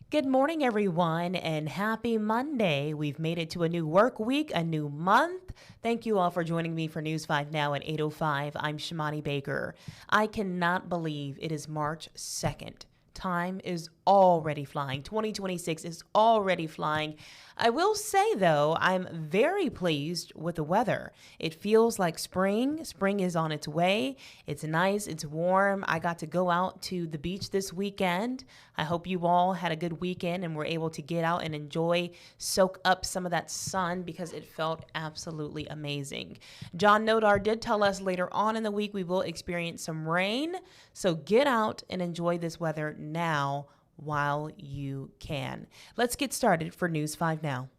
Good morning, everyone, and happy Monday. We've made it to a new work week, a new month. Thank you all for joining me for News 5 Now at 8:05. I'm Shimani Baker. I cannot believe it is March 2nd. Time is already flying. 2026 is already flying. I will say, though, I'm very pleased with the weather. It feels like spring. Spring is on its way. It's nice. It's warm. I got to go out to the beach this weekend. I hope you all had a good weekend and were able to get out and enjoy, soak up some of that sun because it felt absolutely amazing. John Nodar did tell us later on in the week we will experience some rain. So get out and enjoy this weather now while you can. Let's get started for News 5 Now.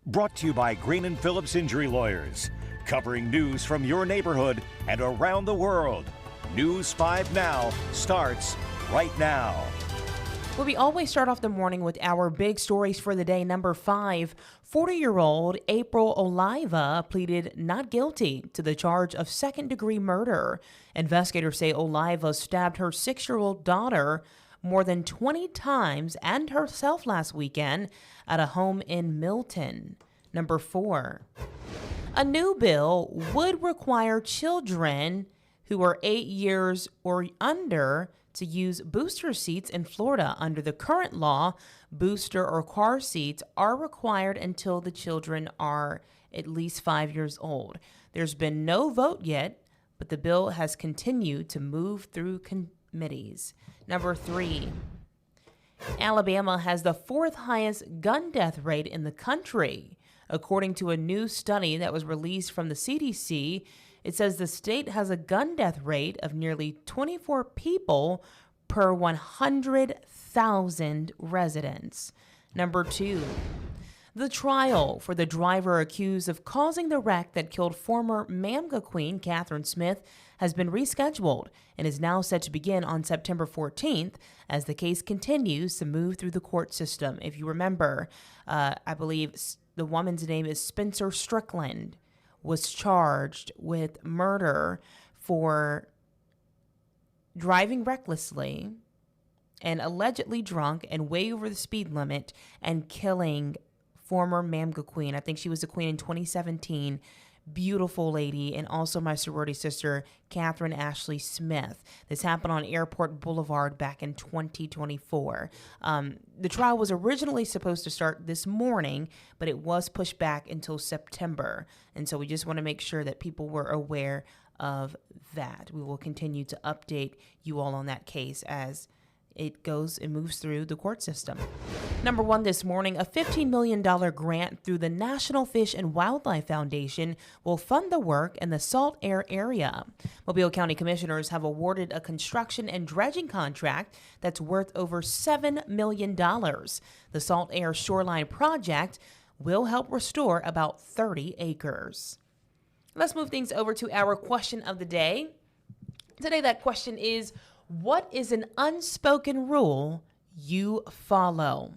Brought to you by Green and Phillips Injury Lawyers, covering news from your neighborhood and around the world. News 5 Now starts right now. Well, we always start off the morning with our big stories for the day. Number 5, 40-year-old April Oliva pleaded not guilty to the charge of second-degree murder. Investigators say Oliva stabbed her 6-year-old daughter more than 20 times and herself last weekend at a home in Milton. Number 4, a new bill would require children who are 8 years or under to use booster seats in Florida. Under the current law, booster or car seats are required until the children are at least 5 years old. There's been no vote yet, but the bill has continued to move through committees. Number 3, Alabama has the 4th highest gun death rate in the country. According to a new study that was released from the CDC, it says the state has a gun death rate of nearly 24 people per 100,000 residents. Number 2, the trial for the driver accused of causing the wreck that killed former MAMGA queen Catherine Smith has been rescheduled and is now set to begin on September 14th as the case continues to move through the court system. If you remember, I believe the woman's name is Spencer Strickland, was charged with murder for driving recklessly and allegedly drunk and way over the speed limit and killing former MAMGA queen. I think she was the queen in 2017. Beautiful lady, and also my sorority sister, Catherine Ashley Smith. This happened on Airport Boulevard back in 2024. The trial was originally supposed to start this morning, but it was pushed back until September. And so we just want to make sure that people were aware of that. We will continue to update you all on that case as it goes and moves through the court system. Number 1 this morning, a $15 million grant through the National Fish and Wildlife Foundation will fund the work in the Salt Air area. Mobile County Commissioners have awarded a construction and dredging contract that's worth over $7 million. The Salt Air Shoreline Project will help restore about 30 acres. Let's move things over to our question of the day. Today, that question is, what is an unspoken rule you follow?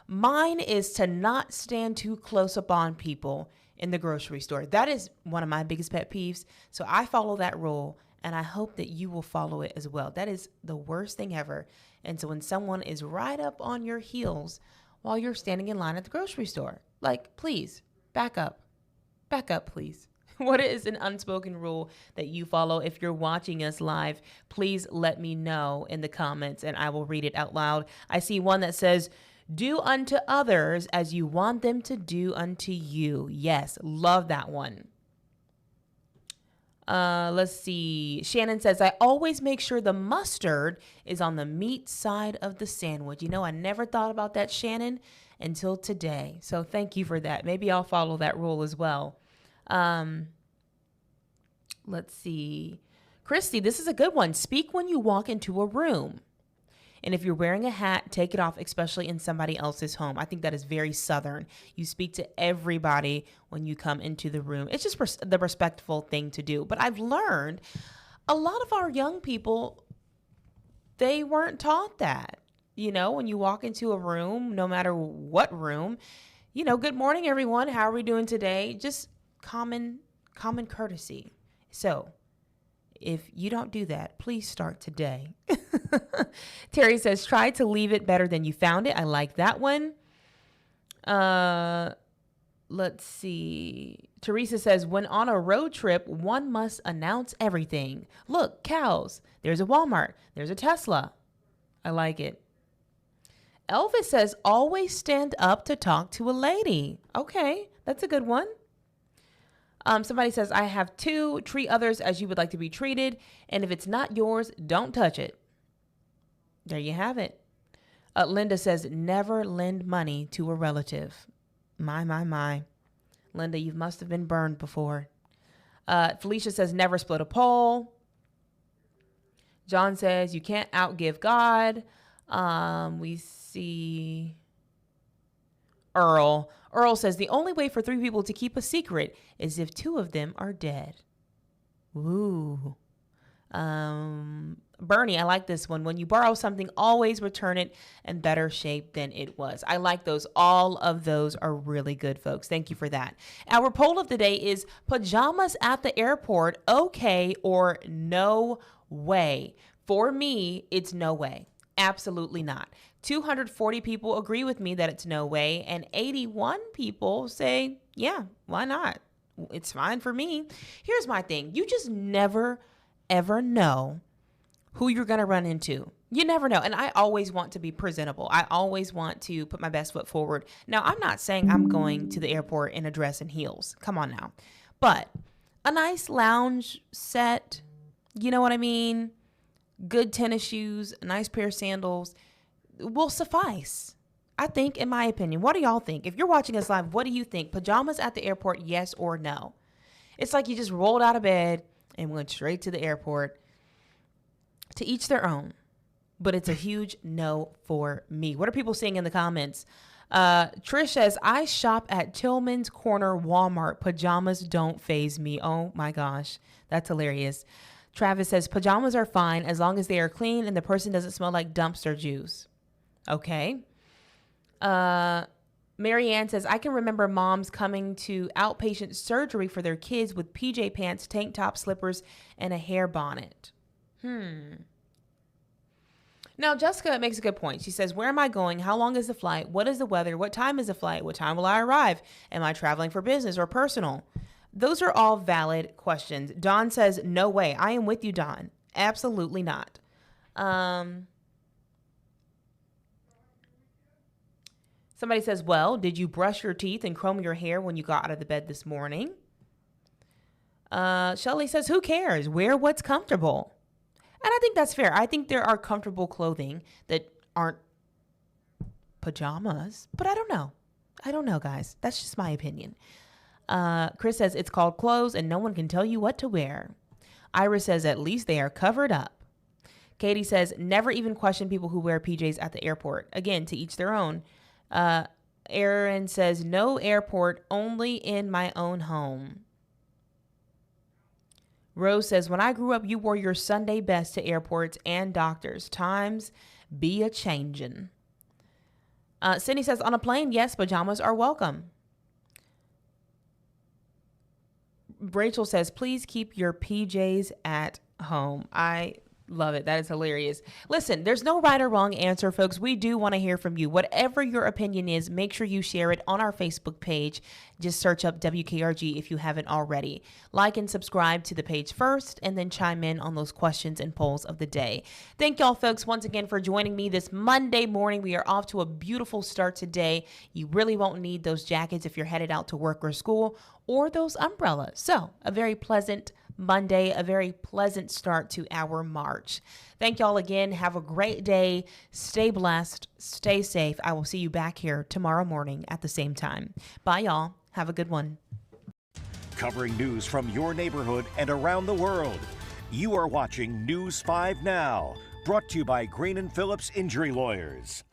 Mine is to not stand too close up on people in the grocery store. That is one of my biggest pet peeves. So I follow that rule, and I hope that you will follow it as well. That is the worst thing ever. And so when someone is right up on your heels while you're standing in line at the grocery store, like, please, back up. Back up, please. What is an unspoken rule that you follow? If you're watching us live, please let me know in the comments and I will read it out loud. I see one that says, do unto others as you want them to do unto you. Yes, love that one. Let's see. Shannon says, I always make sure the mustard is on the meat side of the sandwich. You know, I never thought about that, Shannon, until today. So thank you for that. Maybe I'll follow that rule as well. Let's see. Christy, this is a good one. Speak when you walk into a room. And if you're wearing a hat, take it off, especially in somebody else's home. I think that is very Southern. You speak to everybody when you come into the room. It's just the respectful thing to do. But I've learned a lot of our young people, they weren't taught that. You know, when you walk into a room, no matter what room, you know, good morning, everyone. How are we doing today? Just common courtesy. So If you don't do that, please start today. Terry says, try to leave it better than you found it. I like that one. Let's see. Teresa says, when on a road trip, one must announce everything. Look, cows. There's a Walmart. There's a Tesla. I like it. Elvis says, always stand up to talk to a lady. Okay, that's a good one. Somebody says, I have 2. Treat others as you would like to be treated. And if it's not yours, don't touch it. There you have it. Linda says, never lend money to a relative. My. Linda, you must have been burned before. Felicia says, never split a pole. John says, you can't outgive God. We see Earl. Earl says, the only way for 3 people to keep a secret is if 2 of them are dead. Ooh. Bernie, I like this one. When you borrow something, always return it in better shape than it was. I like those. All of those are really good, folks. Thank you for that. Our poll of the day is pajamas at the airport, okay or no way? For me, it's no way. Absolutely not. 240 people agree with me that it's no way, and 81 people say, yeah, why not? It's fine for me. Here's my thing. You just never, ever know who you're going to run into. You never know. And I always want to be presentable. I always want to put my best foot forward. Now, I'm not saying I'm going to the airport in a dress and heels. Come on now. But a nice lounge set, you know what I mean? Good tennis shoes, a nice pair of sandals will suffice. I think, in my opinion. What do y'all think? If you're watching us live, what do you think? Pajamas at the airport, yes or no? It's like you just rolled out of bed and went straight to the airport. To each their own, but it's a huge no for me. What are people saying in the comments? Trish says, I shop at Tillman's Corner Walmart. Pajamas don't faze me. Oh my gosh, that's hilarious. Travis says, pajamas are fine as long as they are clean and the person doesn't smell like dumpster juice. Okay. Marianne says, I can remember moms coming to outpatient surgery for their kids with PJ pants, tank top, slippers, and a hair bonnet. Now, Jessica makes a good point. She says, where am I going? How long is the flight? What is the weather? What time is the flight? What time will I arrive? Am I traveling for business or personal? Those are all valid questions. Don says, no way. I am with you, Don. Absolutely not. Somebody says, well, did you brush your teeth and comb your hair when you got out of the bed this morning? Shelly says, who cares? Wear what's comfortable. And I think that's fair. I think there are comfortable clothing that aren't pajamas, but I don't know. I don't know, guys. That's just my opinion. Chris says it's called clothes and no one can tell you what to wear. Iris says at least they are covered up. Katie says never even question people who wear PJs at the airport. Again, to each their own. Aaron says no airport, only in my own home. Rose says, when I grew up, you wore your Sunday best to airports and doctors. Times be a-changin'. Cindy says, on a plane, yes, pajamas are welcome. Rachel says, please keep your PJs at home. I love it. That is hilarious. Listen, there's no right or wrong answer, folks. We do want to hear from you. Whatever your opinion is, make sure you share it on our Facebook page. Just search up WKRG if you haven't already. Like and subscribe to the page first, and then chime in on those questions and polls of the day. Thank y'all, folks, once again for joining me this Monday morning. We are off to a beautiful start today. You really won't need those jackets if you're headed out to work or school, or those umbrellas. So a very pleasant Monday, a very pleasant start to our March. Thank y'all again. Have a great day. Stay blessed. Stay safe. I will see you back here tomorrow morning at the same time. Bye, y'all. Have a good one. Covering news from your neighborhood and around the world. You are watching News 5 Now, brought to you by Green & Phillips Injury Lawyers.